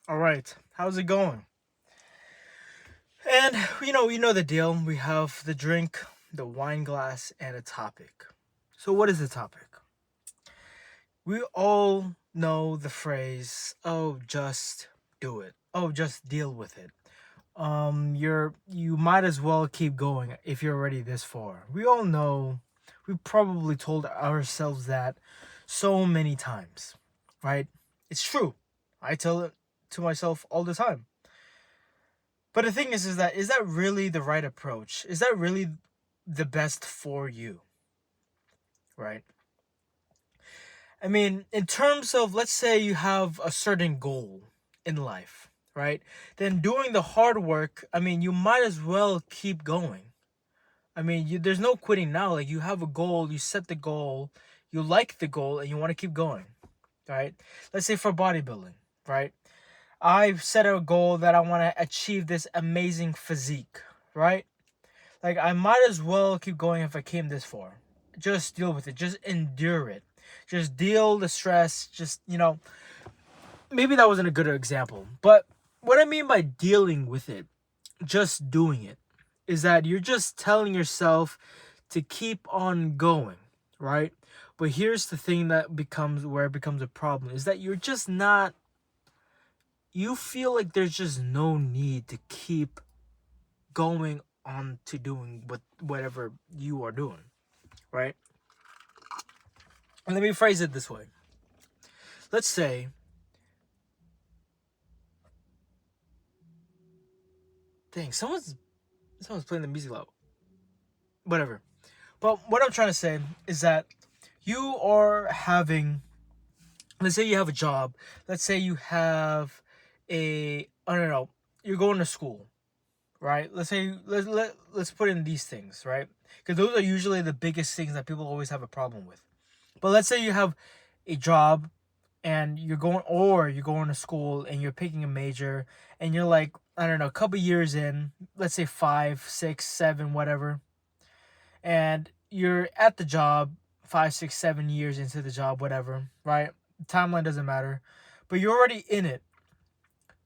All right, how's it going? And you know the deal. We have the drink, the wine glass, and a topic. So what is the topic? We all know the phrase, "Oh, just do it. Oh, just deal with it." You might as well keep going if you're already this far. We all know. We probably told ourselves that so many times, right? It's true. I tell it to myself all the time. But the thing is that really the right approach? Is that really the best for you, right? I mean, in terms of, let's say you have a certain goal in life, right? Then doing the hard work, I mean, you might as well keep going. I mean, there's no quitting now. Like, you have a goal, you set the goal, you like the goal, and you want to keep going, right? Let's say for bodybuilding, right? I've set a goal that I want to achieve this amazing physique, right? Like, I might as well keep going if I came this far. Just deal with it. Just endure it. Just deal the stress. Maybe that wasn't a good example. But what I mean by dealing with it, just doing it, is that you're just telling yourself to keep on going, right? But here's the thing that becomes where it becomes a problem is that you're just not, you feel like there's just no need to keep going on to doing whatever you are doing, right? And let me phrase it this way. Let's say, dang, someone's playing the music loud. Whatever. But what I'm trying to say is that you are having, let's say you have a job. Let's say you have I don't know, you're going to school, right? Let's put in these things, right? Because those are usually the biggest things that people always have a problem with. But let's say you have a job and you're going to school and you're picking a major and you're like, I don't know, a couple years in, let's say 5, 6, 7, whatever, and you're at the job 5, 6, 7 years into the job, whatever, right? Timeline doesn't matter, but you're already in it,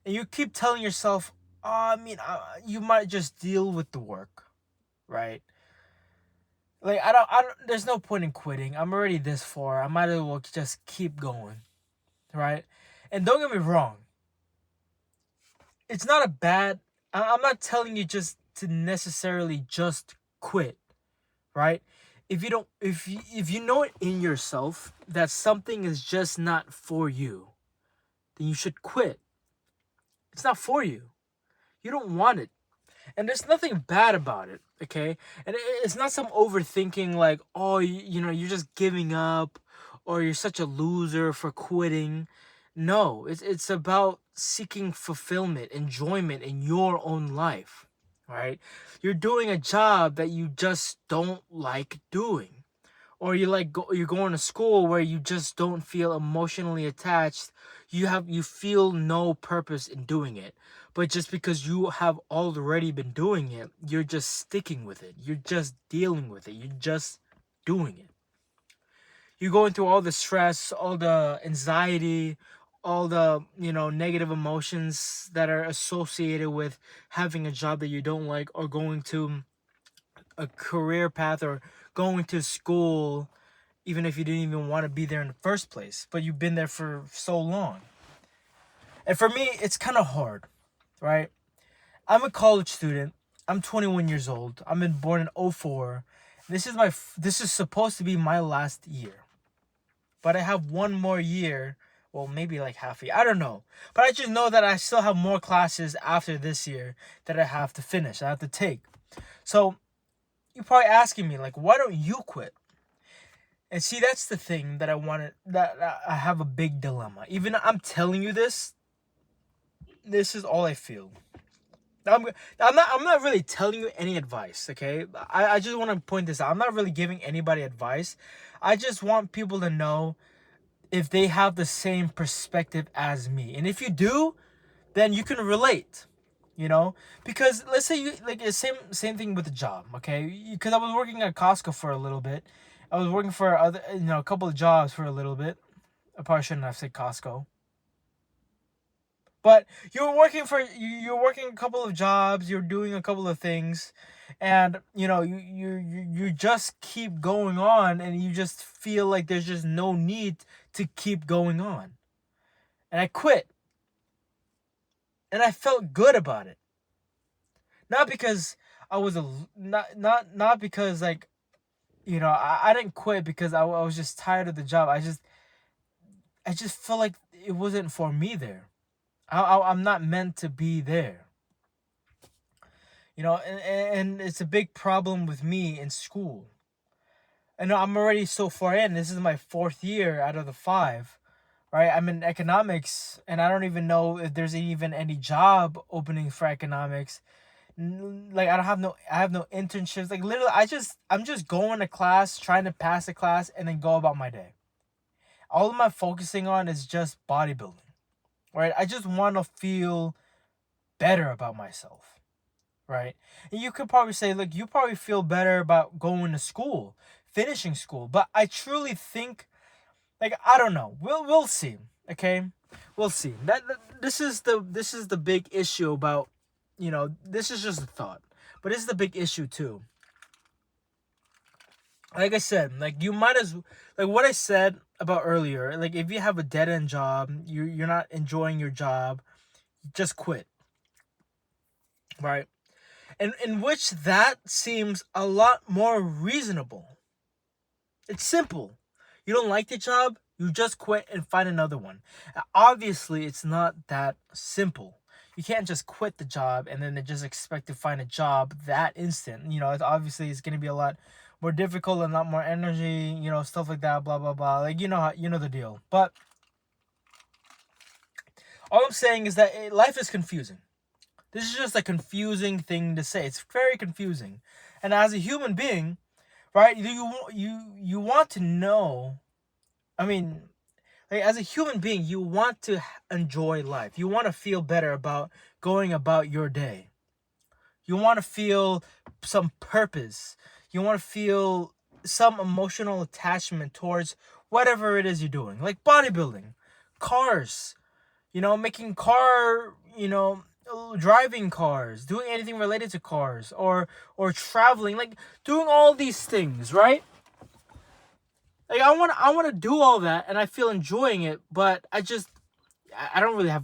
and you keep telling yourself, oh, you might just deal with the work, right? Like, I don't. There's no point in quitting. I'm already this far. I might as well just keep going, right? And don't get me wrong, it's not a bad. I'm not telling you just to necessarily just quit, right? If you know it in yourself that something is just not for you, then you should quit. It's not for you. You don't want it. And there's nothing bad about it, okay? And it's not some overthinking like, oh, you're just giving up or you're such a loser for quitting. No, it's about seeking fulfillment, enjoyment in your own life, right? You're doing a job that you just don't like doing, or you're going to school where you just don't feel emotionally attached. You feel no purpose in doing it, but just because you have already been doing it, you're just sticking with it, you're just dealing with it, you're just doing it. You're going through all the stress, all the anxiety, all the negative emotions that are associated with having a job that you don't like, or going to a career path, or going to school even if you didn't even want to be there in the first place, but you've been there for so long. And for me, it's kind of hard, right? I'm a college student. I'm 21 years old. I'm been born in '04. This is supposed to be my last year. But I have one more year, well, maybe like half a year. I don't know. But I just know that I still have more classes after this year that I have to finish. I have to take. So, you're probably asking me like, why don't you quit? And see, that's the thing that that I have a big dilemma. Even I'm telling you this is all I feel. I'm, I'm not really telling you any advice, okay? I just want to point this out. I'm not really giving anybody advice. I just want people to know if they have the same perspective as me. And if you do, then you can relate, you know? Because let's say you like the same thing with the job, okay? Because I was working at Costco for a little bit. I was working for a couple of jobs for a little bit. I probably shouldn't have said Costco. But you're working a couple of jobs, you're doing a couple of things, and you just keep going on, and you just feel like there's just no need to keep going on. And I quit, and I felt good about it. Not because I was a not because like I didn't quit because I was just tired of the job. I just felt like it wasn't for me there. I'm not meant to be there. And it's a big problem with me in school. I know I'm already so far in. This is my fourth year out of the five, right? I'm in economics, and I don't even know if there's even any job opening for economics. Like I have no internships. Like literally, I'm just going to class, trying to pass the class, and then go about my day. All of my focusing on is just bodybuilding, right? I just want to feel better about myself, right? And you could probably say, look, you probably feel better about going to school, finishing school, but I truly think, like, I don't know. We'll see. Okay, we'll see. This is the big issue about, this is just a thought, but this is the big issue too. Like I said, like you might as like what I said about earlier. Like if you have a dead end job, you're not enjoying your job, just quit, right? And in which that seems a lot more reasonable. It's simple. You don't like the job, you just quit and find another one. Obviously, it's not that simple. You can't just quit the job and then just expect to find a job that instant. It's going to be a lot more difficult and a lot more energy, stuff like that, blah blah blah. Like you know the deal. But all I'm saying is that life is confusing. This is just a confusing thing to say. It's very confusing. And as a human being, right, you want to know, I mean, like as a human being, you want to enjoy life. You want to feel better about going about your day. You want to feel some purpose. You want to feel some emotional attachment towards whatever it is you're doing. Like bodybuilding, cars, making car, driving cars, doing anything related to cars, or traveling, like doing all these things, right? Like I want to do all that, and I feel enjoying it, but I don't really have